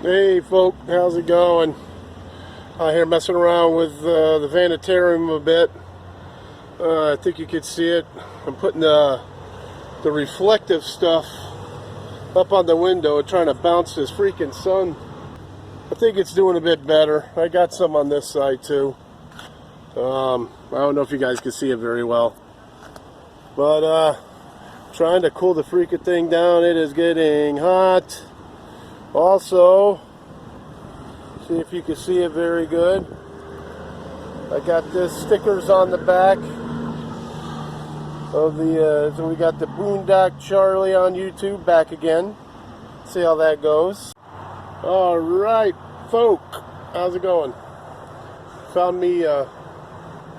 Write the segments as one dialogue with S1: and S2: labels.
S1: Hey folk, how's it going? Out here messing around with the Vanatarium a bit. I think you could see it. I'm putting the reflective stuff up on the window, trying to bounce this freaking sun. I think it's doing a bit better. I got some on this side too. I don't know if you guys can see it very well, but trying to cool the freaking thing down. It is getting hot. Also, see if you can see it very good. I got this stickers on the back of the, so we got the Boondock Charlie on YouTube back again. See how that goes. Alright, folk, how's it going? Found me a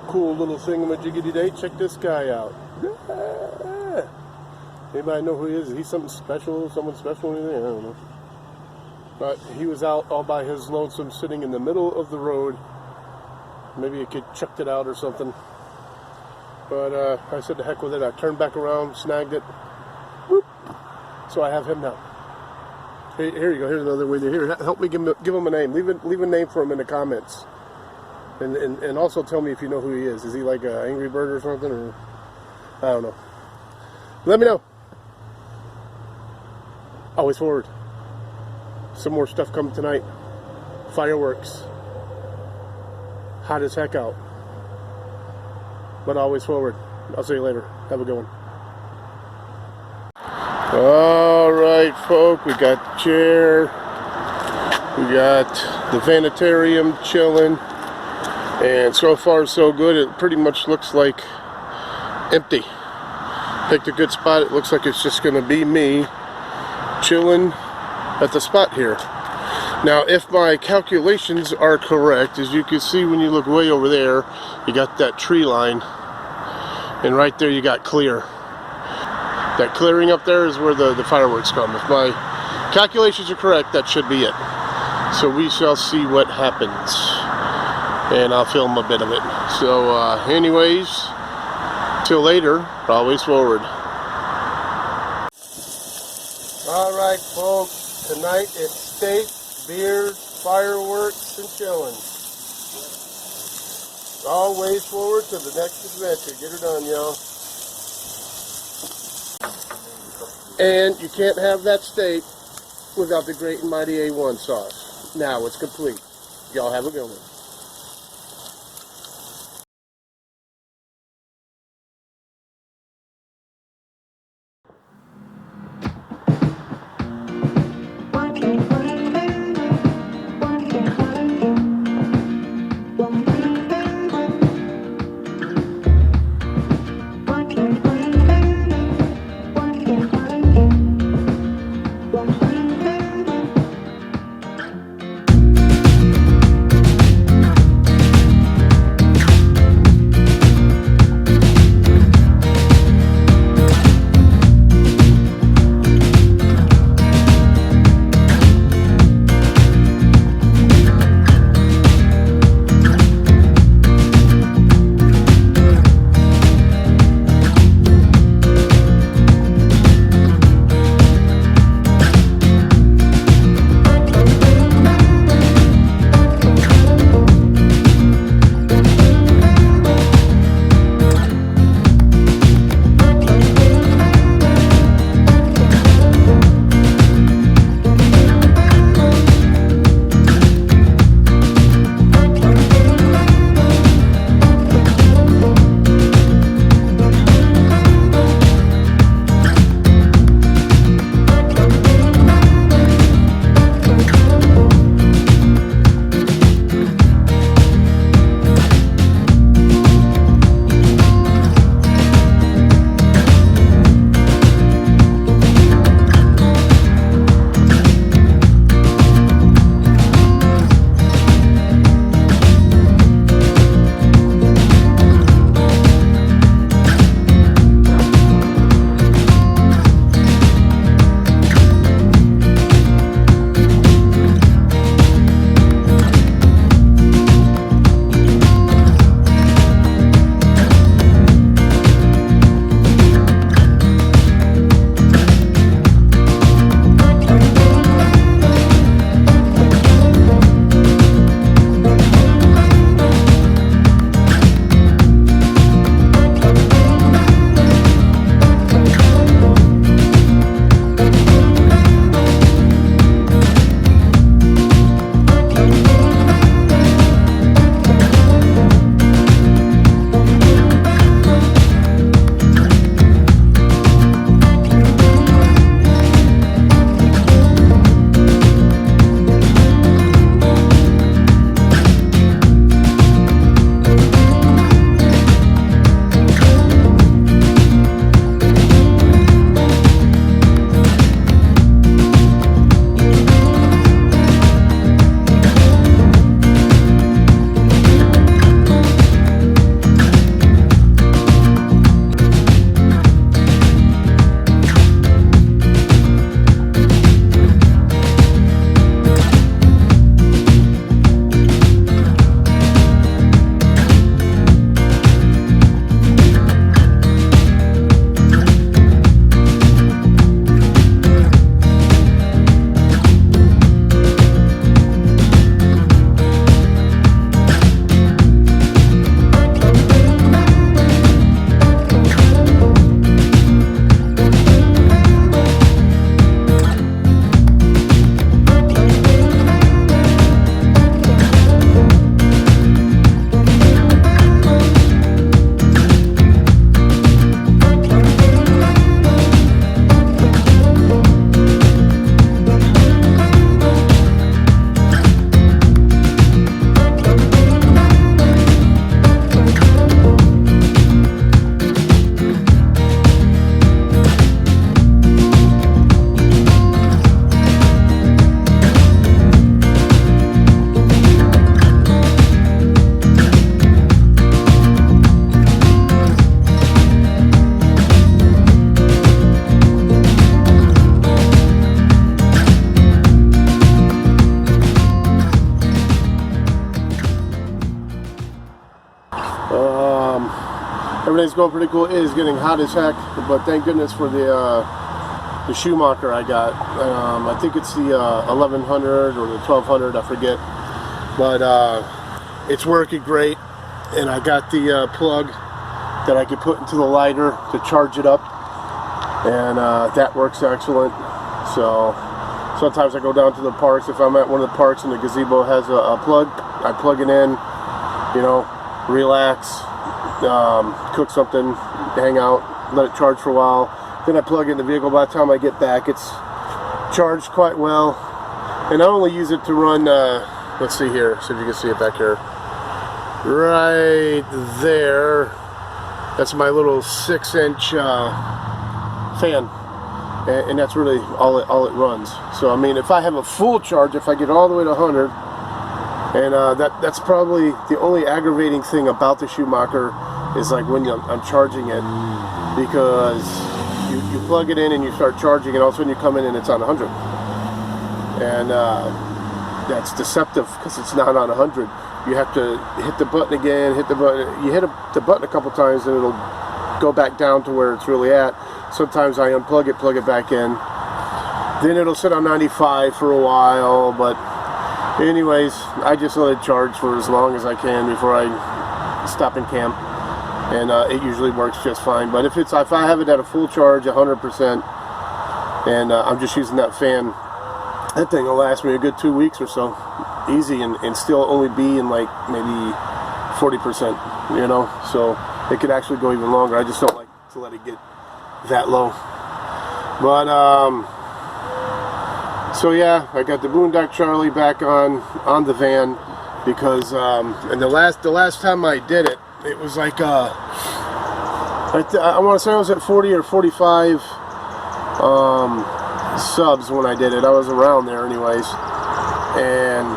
S1: cool little thingamajiggy day. Check this guy out. Anybody know who he is? Is he something special? Someone special? Anything? I don't know. But he was out all by his lonesome, sitting in the middle of the road. Maybe a kid chucked it out or something. But I said to heck with it. I turned back around, snagged it. Whoop. So I have him now. Hey, here you go. Here's another way. Here, help me give him a name. Leave a name for him in the comments. And also tell me if you know who he is. Is he like an Angry Bird or something? Or I don't know. Let me know. Always forward. Some more stuff coming tonight. Fireworks. Hot as heck out. But always forward. I'll see you later. Have a good one. Alright, folk. We got the chair. We got the Vanatarium chilling. And so far so good. It pretty much looks like empty. Picked a good spot. It looks like it's just going to be me chilling at the spot here. Now, if my calculations are correct, as you can see when you look way over there, you got that tree line, and right there you got clear. That clearing up there is where the fireworks come. If my calculations are correct, that should be it. So we shall see what happens, and I'll film a bit of it. So anyways, till later, always forward. Alright folks, tonight it's steak, beers, fireworks, and chilling. Always forward to the next adventure. Get her done, y'all. And you can't have that steak without the great and mighty A1 sauce. Now it's complete. Y'all have a good one. everything's going pretty cool. It is getting hot as heck, but thank goodness for the Schumacher I got. I think it's the 1100 or the 1200, I forget. But it's working great, and I got the plug that I can put into the lighter to charge it up, and that works excellent. So sometimes I go down to the parks. If I'm at one of the parks and the gazebo has a plug, I plug it in, you know, relax, cook something, hang out, let it charge for a while. Then I plug it in the vehicle. By the time I get back, it's charged quite well. And I only use it to run, let's see here, see if you can see it back here. Right there. That's my little 6-inch fan. And that's really all it runs. So, I mean, if I have a full charge, if I get all the way to 100, and that's probably the only aggravating thing about the Schumacher is like when I'm charging it, because you plug it in and you start charging, and all of a sudden you come in and it's on 100, and that's deceptive because it's not on 100. You have to hit the button again, hit the button. You hit the button a couple times and it'll go back down to where it's really at. Sometimes I unplug it, plug it back in, then it'll sit on 95 for a while. But anyways, I just let it charge for as long as I can before I stop in camp, and it usually works just fine. But if I have it at a full charge, 100%, and I'm just using that fan, that thing will last me a good 2 weeks or so, easy, and still only be in like maybe 40%, you know. So it could actually go even longer. I just don't like to let it get that low. But so yeah, I got the Boondock Charlie back on the van, because and the last time I did it, it was like I want to say I was at 40 or 45 subs when I did it. I was around there anyways, and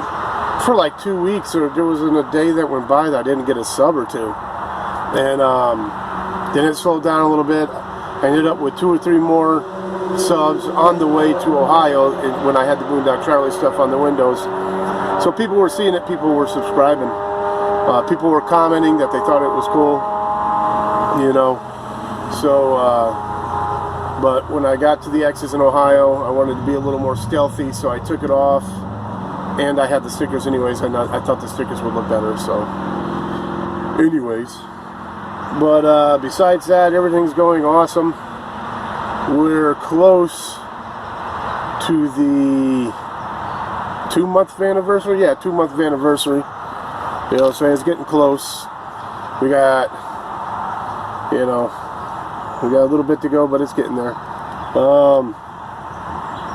S1: for like 2 weeks, there wasn't a day that went by that I didn't get a sub or two, and then it slowed down a little bit. I ended up with 2 or 3 more subs on the way to Ohio when I had the Boondock Charlie stuff on the windows. So people were seeing it, people were subscribing, people were commenting that they thought it was cool, you know. So but when I got to the X's in Ohio, I wanted to be a little more stealthy, so I took it off, and I had the stickers anyways, and I thought the stickers would look better. So anyways, but besides that, everything's going awesome. We're close to the 2-month anniversary. Yeah, 2-month anniversary. You know, so it's getting close. We got, you know, we got a little bit to go, but it's getting there.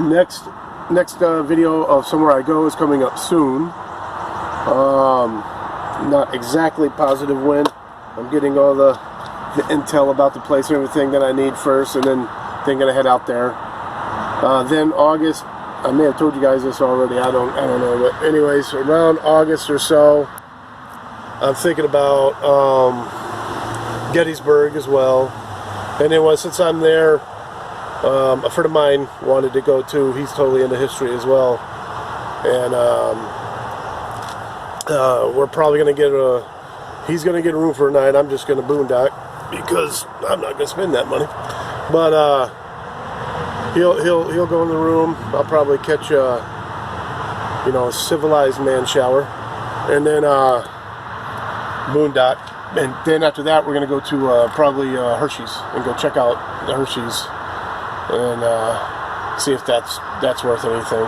S1: Next video of Somewhere I Go is coming up soon. Not exactly positive when. I'm getting all the intel about the place and everything that I need first, and then gonna head out there. Then August, I may have told you guys this already, I don't know, but anyways, around August or so, I'm thinking about Gettysburg as well. And then since I'm there, a friend of mine wanted to go too. He's totally into history as well, and we're probably gonna get he's gonna get a room for a night. I'm just gonna boondock because I'm not gonna spend that money. But he'll go in the room. I'll probably catch a civilized man shower, and then boondock. And then after that, we're gonna go to probably Hershey's and go check out the Hershey's and see if that's worth anything.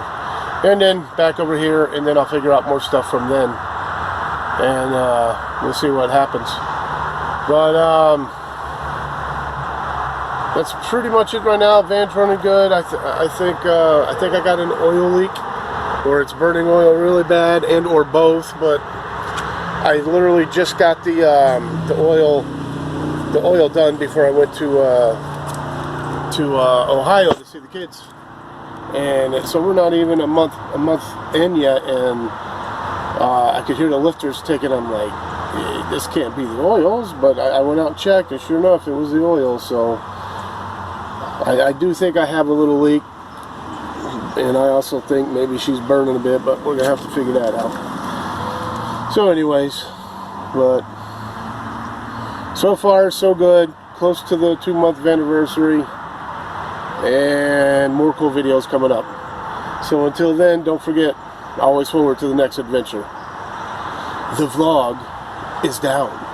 S1: And then back over here, and then I'll figure out more stuff from then, and we'll see what happens. But that's pretty much it right now. Van's running good. I think I got an oil leak, or it's burning oil really bad, and or both. But I literally just got the oil done before I went to Ohio to see the kids, and so we're not even a month in yet, and I could hear the lifters ticking. I'm like, this can't be the oils, but I went out and checked, and sure enough, it was the oil. So I do think I have a little leak, and I also think maybe she's burning a bit, but we're gonna have to figure that out. So anyways, but So far, so good. Close to the 2-month anniversary. And more cool videos coming up. So until then, don't forget, always forward to the next adventure. The vlog is down.